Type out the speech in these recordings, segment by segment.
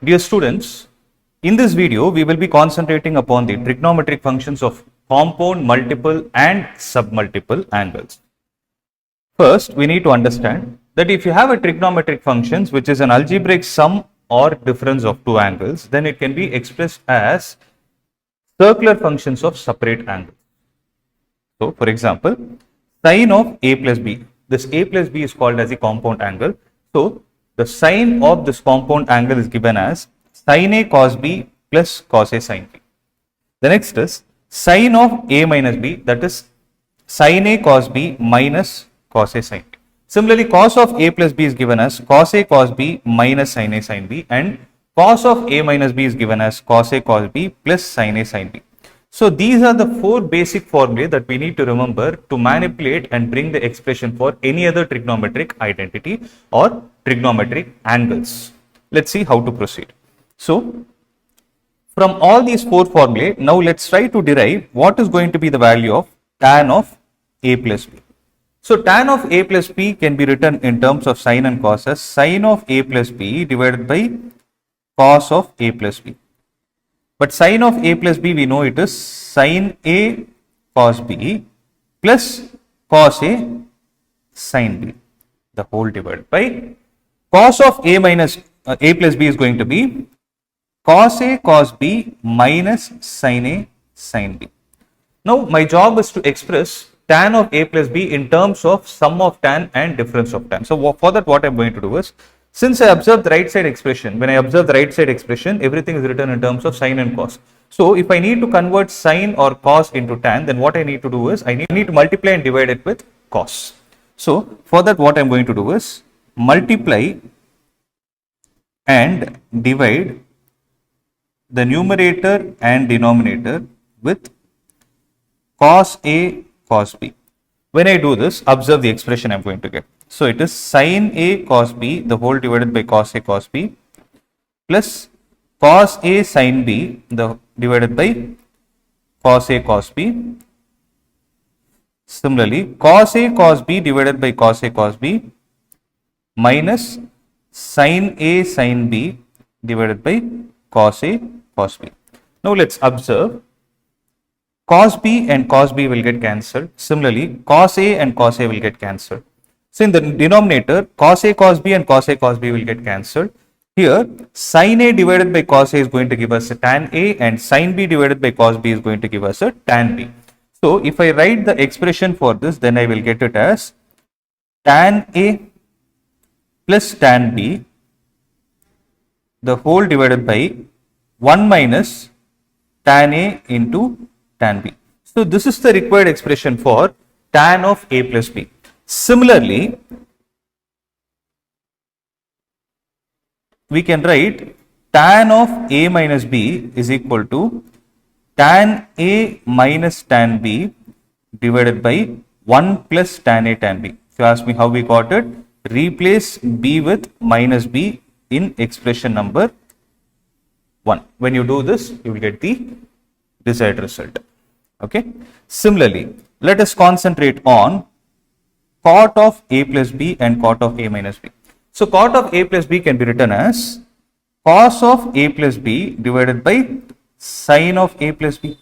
Dear students, in this video we will be concentrating upon the trigonometric functions of compound, multiple and submultiple angles. First, we need to understand that if you have a trigonometric functions which is an algebraic sum or difference of two angles, then it can be expressed as circular functions of separate angles. So, for example, sine of a plus b, this a plus b is called as a compound angle. So, the sine of this compound angle is given as sine a cos b plus cos a sine b. The next is sine of a minus b, that is sine a cos b minus cos a sine b. Similarly, cos of a plus b is given as cos a cos b minus sine a sine b, and cos of a minus b is given as cos a cos b plus sine a sine b. So these are the four basic formulae that we need to remember to manipulate and bring the expression for any other trigonometric identity or trigonometric angles. Let's see how to proceed. So from all these four formulae, now let's try to derive what is going to be the value of tan of a plus b. So tan of a plus b can be written in terms of sine and cos as sine of a plus b divided by cos of a plus b. But sine of a plus b, we know it is sine a cos b plus cos a sine b, the whole divided by cos of a minus a plus b is going to be cos a cos b minus sine a sine b. Now my job is to express tan of a plus b in terms of sum of tan and difference of tan. So for that, what I am going to do is, since I observe the right side expression, when I observe the right side expression, everything is written in terms of sine and cos. So if I need to convert sine or cos into tan, then what I need to do is I need to multiply and divide it with cos. So for that, what I am going to do is multiply and divide the numerator and denominator with cos a cos b. When I do this, observe the expression I am going to get. So it is sine a cos b, the whole divided by cos a cos b, plus cos a sine b, the divided by cos a cos b. Similarly, cos a cos b divided by cos a cos b minus sine a sine b divided by cos a cos b. Now let's observe. Cos b and cos b will get cancelled. Similarly, cos a and cos a will get cancelled. So in the denominator, cos a cos b and cos a cos b will get cancelled. Here, sin a divided by cos a is going to give us a tan a, and sin b divided by cos b is going to give us a tan b. So if I write the expression for this, then I will get it as tan a plus tan b, the whole divided by 1 minus tan a into tan b. So this is the required expression for tan of a plus b. Similarly, we can write tan of a minus b is equal to tan a minus tan b divided by 1 plus tan a tan b. If you ask me how we got it, replace b with minus b in expression number 1. When you do this, you will get the desired result. Okay. Similarly, let us concentrate on cot of a plus b and cot of a minus b. So cot of a plus b can be written as cos of a plus b divided by sine of a plus b.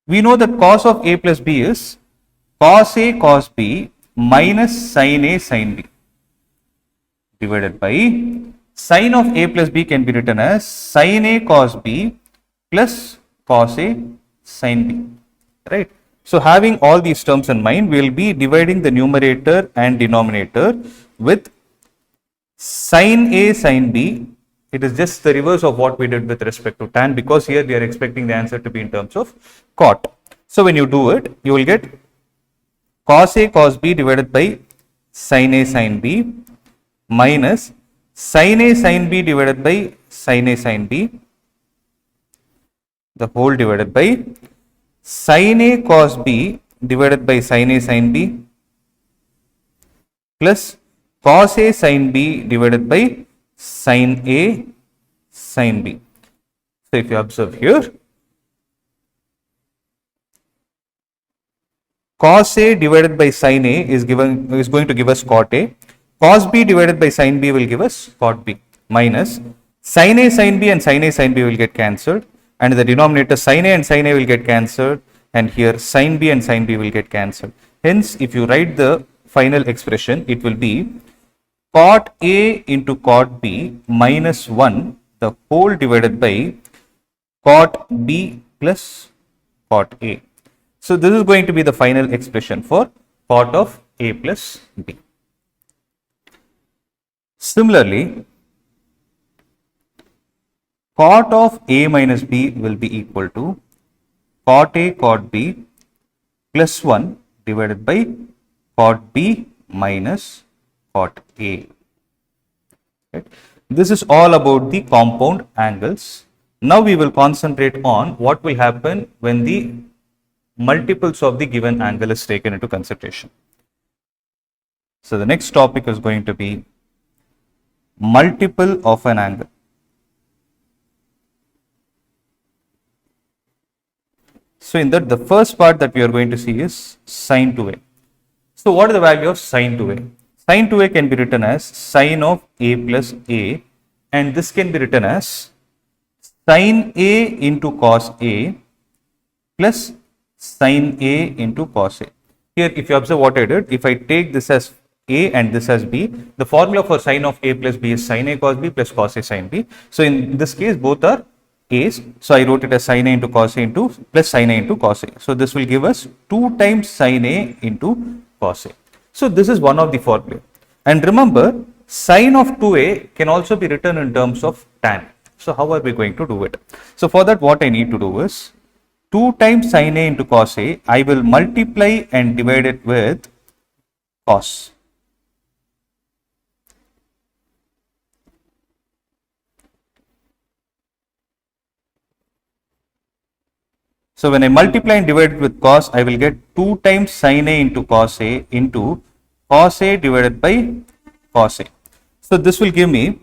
We know that cos of a plus b is cos a cos b minus sine a sine b divided by sine of a plus b can be written as sine a cos b plus cos a sine b, right? So having all these terms in mind, we will be dividing the numerator and denominator with sine a sine b. It is just the reverse of what we did with respect to tan, because here we are expecting the answer to be in terms of cot. So when you do it, you will get cos a cos b divided by sine a sine b minus sine a sine b divided by sine a sine b, the whole divided by sin a cos b divided by sin a sin b plus cos a sin b divided by sin a sin b. So if you observe here, cos a divided by sin a is going to give us cot a, cos b divided by sin b will give us cot b, minus Sin A, sin B and sin A, sin B will get cancelled, and in the denominator sin A and sin A will get cancelled, and here sin B and sin B will get cancelled. Hence, if you write the final expression, it will be cot A into cot B minus 1 the whole divided by cot B plus cot A. So, this is going to be the final expression for cot of A plus B. Similarly, cot of A minus B will be equal to cot A cot B plus 1 divided by cot B minus cot A. Right. This is all about the compound angles. Now we will concentrate on what will happen when the multiples of the given angle is taken into consideration. So the next topic is going to be multiple of an angle. So in that, the first part that we are going to see is sin 2a. So what is the value of sin 2a? Sin 2a can be written as sin of a plus a, and this can be written as sin a into cos a plus sin a into cos a. Here, if you observe what I did, if I take this as a and this as b, the formula for sin of a plus b is sin a cos b plus cos a sin b. So in this case, both are a's. So I wrote it as sin a into cos a into plus sin a into cos a. So this will give us 2 times sin a into cos a. So this is one of the formulae. And remember, sin of 2a can also be written in terms of tan. So how are we going to do it? So for that, what I need to do is 2 times sin a into cos a, I will multiply and divide it with cos. So when I multiply and divide it with cos, I will get 2 times sin a into cos a into cos a divided by cos a. So this will give me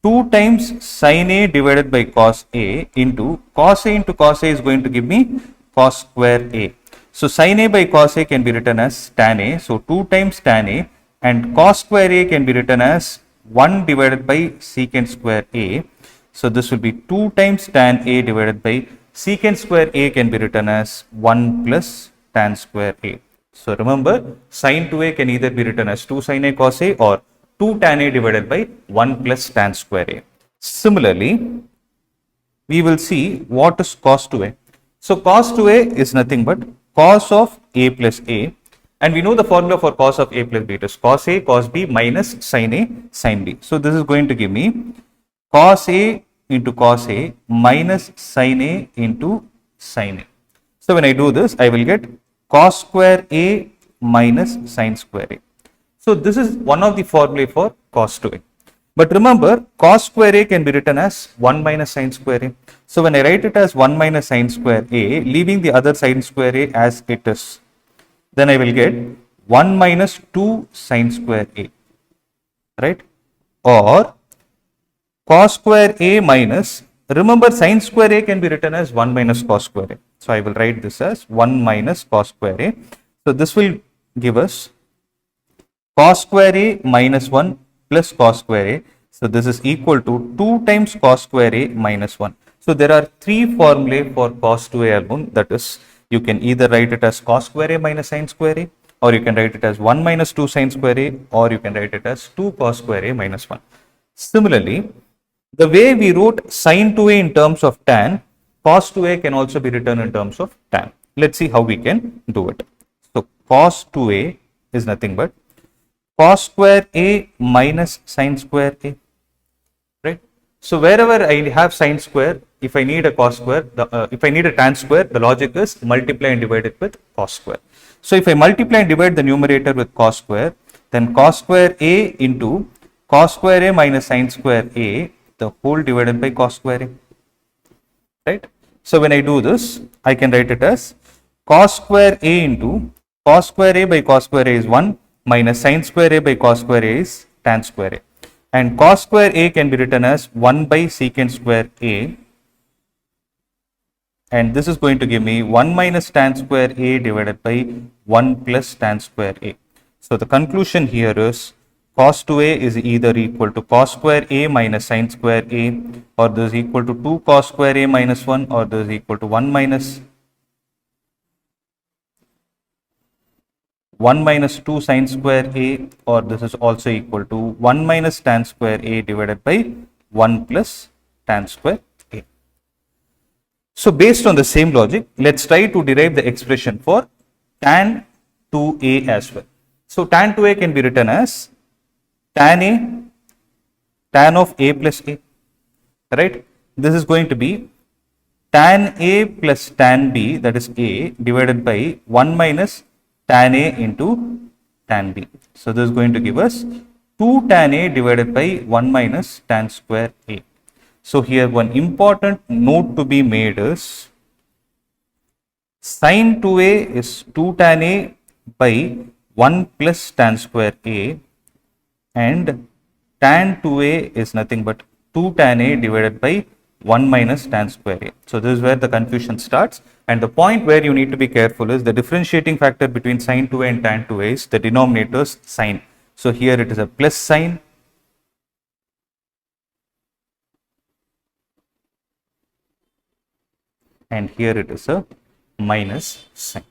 2 times sin a divided by cos a into cos a is going to give me cos square a. So sin a by cos a can be written as tan a. So 2 times tan a, and cos square a can be written as 1 divided by secant square a. So this will be 2 times tan a divided by secant square a can be written as 1 plus tan square a. So remember, sin 2a can either be written as 2 sin a cos a or 2 tan a divided by 1 plus tan square a. Similarly, we will see what is cos 2a. So cos 2a is nothing but cos of a plus a, and we know the formula for cos of a plus b. It is cos a cos b minus sin a sin b. So this is going to give me cos a into cos a minus sin a into sin a. So when I do this, I will get cos square a minus sin square a. So this is one of the formulae for cos 2a. But remember, cos square a can be written as 1 minus sin square a. So when I write it as 1 minus sin square a, leaving the other sin square a as it is, then I will get 1 minus 2 sin square a, right? Or cos square a minus, remember sin square a can be written as 1 minus cos square a. So I will write this as 1 minus cos square a. So this will give us cos square a minus 1 plus cos square a. So this is equal to 2 times cos square a minus 1. So there are 3 formulae for cos 2a alone. That is, you can either write it as cos square a minus sin square a, or you can write it as 1 minus 2 sin square a, or you can write it as 2 cos square a minus 1. Similarly, the way we wrote sin 2a in terms of tan, cos 2a can also be written in terms of tan. Let's see how we can do it. So cos 2a is nothing but cos square a minus sin square a, right? So wherever I have sin square, if I need a cos square, if I need a tan square, the logic is multiply and divide it with cos square. So if I multiply and divide the numerator with cos square, then cos square a into cos square a minus sin square a, the whole divided by cos square a, right? So when I do this, I can write it as cos square a into cos square a by cos square a is 1 minus sin square a by cos square a is tan square a, and cos square a can be written as 1 by secant square a, and this is going to give me 1 minus tan square a divided by 1 plus tan square a. So the conclusion here is cos 2a is either equal to cos square a minus sin square a, or this is equal to 2 cos square a minus 1, or this is equal to 1 minus 2 sin square a, or this is also equal to 1 minus tan square a divided by 1 plus tan square a. So based on the same logic, let's try to derive the expression for tan 2a as well. So tan 2a can be written as tan a, tan of a plus a, right? This is going to be tan a plus tan b, that is a, divided by 1 minus tan a into tan b. So this is going to give us 2 tan a divided by 1 minus tan square a. So here one important note to be made is sin 2a is 2 tan a by 1 plus tan square a, and tan 2a is nothing but 2 tan a divided by 1 minus tan square a. So this is where the confusion starts, and the point where you need to be careful is the differentiating factor between sin 2a and tan 2a is the denominator's sign. So here it is a plus sign, and here it is a minus sign.